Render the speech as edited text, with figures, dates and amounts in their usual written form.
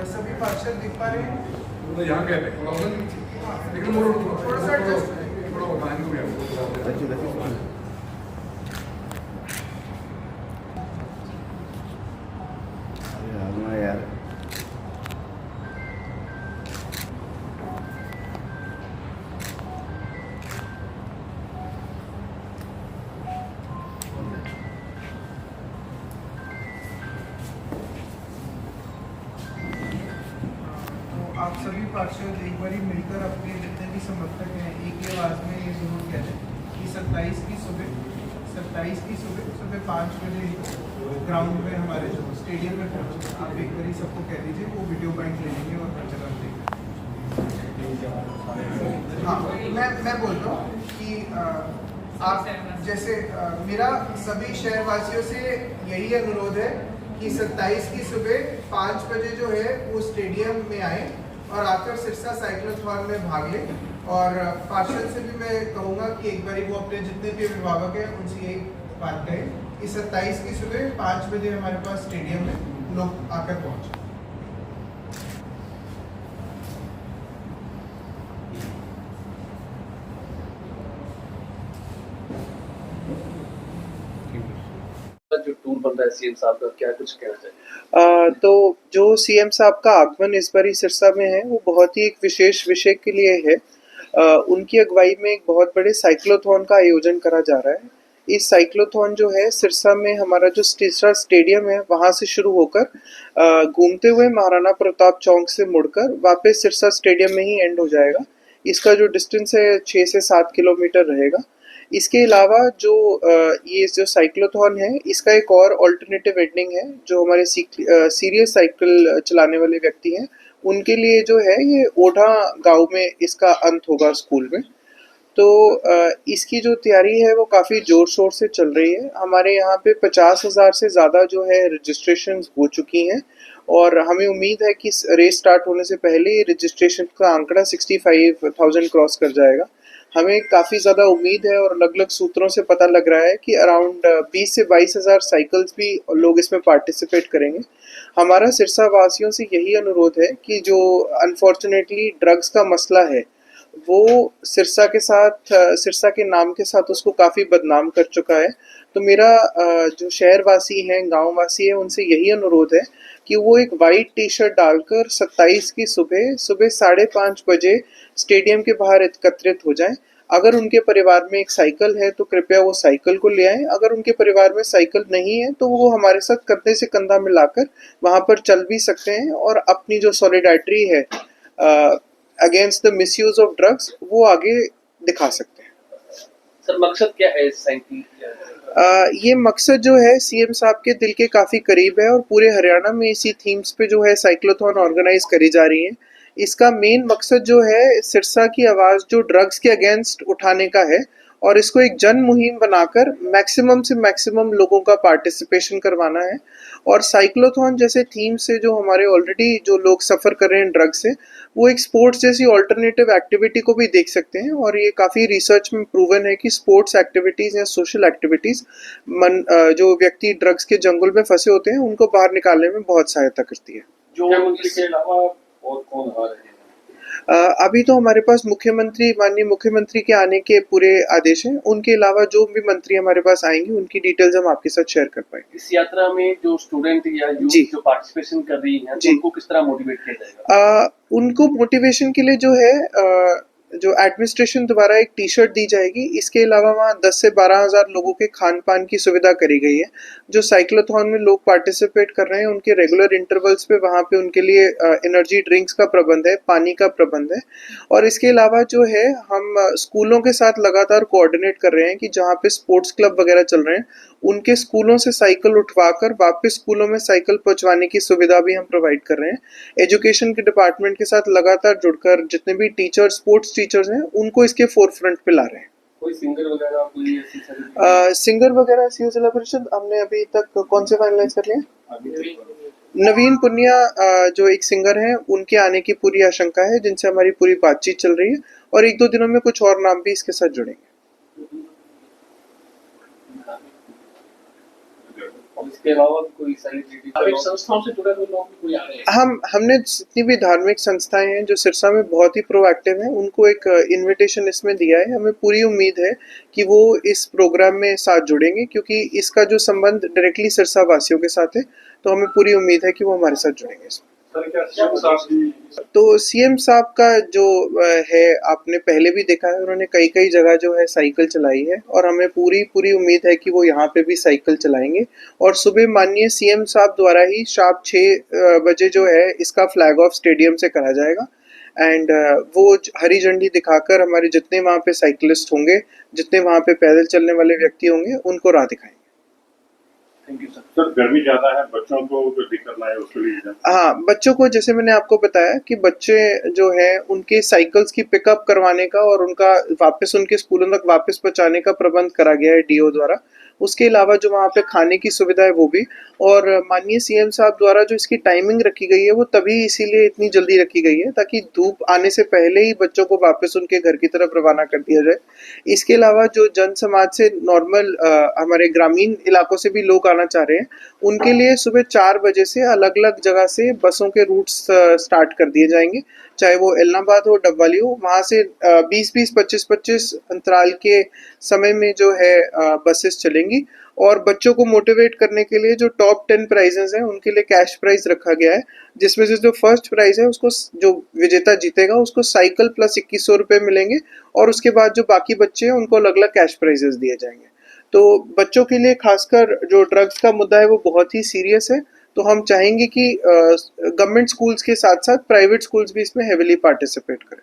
सभी पार्षद दिख पा रहे हैं? तो यहाँ कहते हैं थोड़ा लेकिन थोड़ा सा एडजस्ट थोड़ा बताएंगे भैया यार आप सभी पार्षद एक बार मिलकर अपने जितने भी समर्थक हैं एक ही आवाज़ में ये जरूर कह दें कि 27 की सुबह 5 बजे ग्राउंड में हमारे जो स्टेडियम में पहुँचे। आप एक बार सबको कह दीजिए, वो वीडियो पॉइंट ले लेंगे और हर जगह देंगे। हाँ, मैं बोलता हूँ कि आप जैसे मेरा सभी शहरवासियों से यही अनुरोध है कि 27 की सुबह 5 बजे जो है वो स्टेडियम में आए और आकर सिरसा साइक्लोथॉन में भाग लें। और पार्षद से भी मैं कहूँगा कि एक बार वो अपने जितने भी अभिभावक हैं उनसे यही बात करें कि 27 की सुबह 5 बजे हमारे पास स्टेडियम में लोग आकर पहुँचे। जो टूर बन रहा है सीएम साहब का, क्या कुछ कहना चाहिए? तो जो सीएम साहब का आगमन इस बार सिरसा में है वो बहुत ही एक विशेष विषय के लिए है। उनकी अगुवाई में एक बहुत बड़े साइक्लोथॉन का आयोजन करा जा रहा है। इस साइक्लोथॉन जो है सिरसा में हमारा जो सिरसा स्टेडियम है वहां से शुरू होकर घूमते हुए महाराणा प्रताप चौक से मुड़कर वापस सिरसा स्टेडियम में ही एंड हो जाएगा। इसका जो डिस्टेंस है 6 से 7 किलोमीटर रहेगा। इसके अलावा जो ये जो साइक्लोथॉन है इसका एक और ऑल्टरनेटिव एंडिंग है जो हमारे सीरियस साइकिल चलाने वाले व्यक्ति हैं उनके लिए जो है ये ओढ़ा गांव में इसका अंत होगा स्कूल में। तो इसकी जो तैयारी है वो काफ़ी ज़ोर शोर से चल रही है। हमारे यहाँ पे 50,000 से ज़्यादा जो है रजिस्ट्रेशन हो चुकी हैं और हमें उम्मीद है कि रेस स्टार्ट होने से पहले रजिस्ट्रेशन का आंकड़ा 65,000 क्रॉस कर जाएगा। हमें काफ़ी ज़्यादा उम्मीद है और अलग अलग सूत्रों से पता लग रहा है कि अराउंड 20 से 22,000 साइकिल्स भी लोग इसमें पार्टिसिपेट करेंगे। हमारा सिरसा वासियों से यही अनुरोध है कि जो अनफॉर्चुनेटली ड्रग्स का मसला है वो सिरसा के साथ सिरसा के नाम के साथ उसको काफ़ी बदनाम कर चुका है। तो मेरा जो शहरवासी हैं गांव वासी हैं उनसे यही अनुरोध है कि वो एक वाइट टी शर्ट डालकर 27 की सुबह 5:30 बजे स्टेडियम के बाहर एकत्रित हो जाएं। अगर उनके परिवार में एक साइकिल है तो कृपया वो साइकिल को ले आएं। अगर उनके परिवार में साइकिल नहीं है तो वो हमारे साथ कंधे से कंधा मिलाकर वहां पर चल भी सकते हैं और अपनी जो सॉलिडारिटी है against the misuse of drugs वो आगे दिखा सकते हैं। सर मकसद क्या है इस साइकिल? ये मकसद जो है सीएम साहब के दिल के काफ़ी करीब है और पूरे हरियाणा में इसी थीम्स पे जो है साइक्लोथॉन ऑर्गेनाइज करी जा रही है। इसका मेन मकसद जो है सिरसा की आवाज़ जो ड्रग्स के अगेंस्ट उठाने का है और इसको एक जन मुहिम बनाकर मैक्सिमम से मैक्सिमम लोगों का पार्टिसिपेशन करवाना है। और साइक्लोथॉन जैसे थीम से जो हमारे ऑलरेडी जो लोग सफ़र कर रहे हैं ड्रग्स से वो एक स्पोर्ट्स जैसी ऑल्टरनेटिव एक्टिविटी को भी देख सकते हैं। और ये काफ़ी रिसर्च में प्रूवन है कि स्पोर्ट्स एक्टिविटीज़ या सोशल एक्टिविटीज़ जो व्यक्ति ड्रग्स के जंगल में फंसे होते हैं उनको बाहर निकालने में बहुत सहायता करती है। जो मंत्री के अलावा और कौन आ रहे हैं? अभी तो हमारे पास माननीय मुख्यमंत्री के आने के पूरे आदेश हैं। उनके अलावा जो भी मंत्री हमारे पास आएंगे उनकी डिटेल्स हम आपके साथ शेयर कर पाएंगे। इस यात्रा में जो स्टूडेंट या यूथ जो पार्टिसिपेशन कर रही हैं तो उनको किस तरह मोटिवेट किया जाएगा? उनको मोटिवेशन के लिए जो है जो एडमिनिस्ट्रेशन द्वारा एक टी शर्ट दी जाएगी। इसके अलावा वहाँ 10 से 12,000 लोगों के खान पान की सुविधा करी गई है। जो साइक्लोथॉन में लोग पार्टिसिपेट कर रहे हैं उनके रेगुलर इंटरवल्स पे वहाँ पे उनके लिए एनर्जी ड्रिंक्स का प्रबंध है, पानी का प्रबंध है। और इसके अलावा जो है हम स्कूलों के साथ लगातार कोऑर्डिनेट कर रहे हैं कि जहाँ पे स्पोर्ट्स क्लब वगैरह चल रहे हैं उनके स्कूलों से साइकिल उठवाकर वापस स्कूलों में साइकिल पहुँचवाने की सुविधा भी हम प्रोवाइड कर रहे हैं। एजुकेशन के डिपार्टमेंट के साथ लगातार जुड़कर जितने भी टीचर्स स्पोर्ट्स टीचर्स हैं उनको इसके फोरफ्रंट पे ला रहे हैं। कोई सिंगर वगैरह कोई ऐसी सिंगर वगैरह सीओ जिला परिषद हमने अभी तक कौन से फाइनलाइज कर लिए? नवीन पुनिया जो एक सिंगर हैं उनके आने की पूरी आशंका है जिनसे हमारी पूरी बातचीत चल रही है और 1-2 दिनों में कुछ और नाम भी इसके साथ जुड़ेंगे। और इसके अलावा कोई सेलिब्रिटी संस्थाओं से जुड़े हुए लोग भी कोई आ रहे हैं? हमने जितनी भी धार्मिक संस्थाएं हैं जो सिरसा में बहुत ही प्रोएक्टिव हैं उनको एक इनविटेशन इसमें दिया है। हमें पूरी उम्मीद है कि वो इस प्रोग्राम में साथ जुड़ेंगे, क्योंकि इसका जो संबंध डायरेक्टली सिरसा वासियों के साथ है, तो हमें पूरी उम्मीद है कि वो हमारे साथ जुड़ेंगे इसमें। तो सीएम साहब का जो है, आपने पहले भी देखा है, उन्होंने कई कई जगह जो है साइकिल चलाई है, और हमें पूरी उम्मीद है कि वो यहाँ पे भी साइकिल चलाएंगे। और सुबह माननीय सीएम साहब द्वारा ही शाम 6 बजे जो है इसका फ्लैग ऑफ स्टेडियम से करा जाएगा। एंड वो हरी झंडी दिखाकर हमारे जितने वहाँ पे साइकिलिस्ट होंगे, जितने वहाँ पे पैदल चलने वाले व्यक्ति होंगे, उनको राह दिखाएंगे। Thank you sir. सर गर्मी ज्यादा है, बच्चों को जो दिक्कत ना है उसके लिए। हाँ, बच्चों को जैसे मैंने आपको बताया कि बच्चे जो हैं उनके साइकिल्स की पिकअप करवाने का और उनका वापस उनके स्कूलों तक वापस पहुंचाने का प्रबंध करा गया है डीओ द्वारा। उसके अलावा जो वहाँ पे खाने की सुविधा है वो भी, और माननीय सीएम साहब द्वारा जो इसकी टाइमिंग रखी गई है वो तभी इसीलिए इतनी जल्दी रखी गई है ताकि धूप आने से पहले ही बच्चों को वापस उनके घर की तरफ रवाना कर दिया जाए। इसके अलावा जो जन समाज से नॉर्मल हमारे ग्रामीण इलाकों से भी लोग आना चाह रहे हैं, उनके लिए सुबह 4 बजे से अलग अलग जगह से बसों के रूट्स स्टार्ट कर दिए जाएंगे, चाहे वो एलनाबाद हो, डबवाली हो। वहाँ से 20-20, 25-25 अंतराल के समय में जो है बसेस चलेंगी। और बच्चों को मोटिवेट करने के लिए जो टॉप 10 प्राइजेस हैं उनके लिए कैश प्राइज रखा गया है, जिसमें से जो फर्स्ट प्राइज है उसको, जो विजेता जीतेगा उसको साइकिल प्लस 2100 रुपये मिलेंगे, और उसके बाद जो बाकी बच्चे हैं उनको अलग अलग कैश प्राइजेस दिए जाएंगे। तो बच्चों के लिए खासकर जो ड्रग्स का मुद्दा है वो बहुत ही सीरियस है, तो हम चाहेंगे कि गवर्नमेंट स्कूल्स के साथ साथ प्राइवेट स्कूल्स भी इसमें हेविली पार्टिसिपेट करें।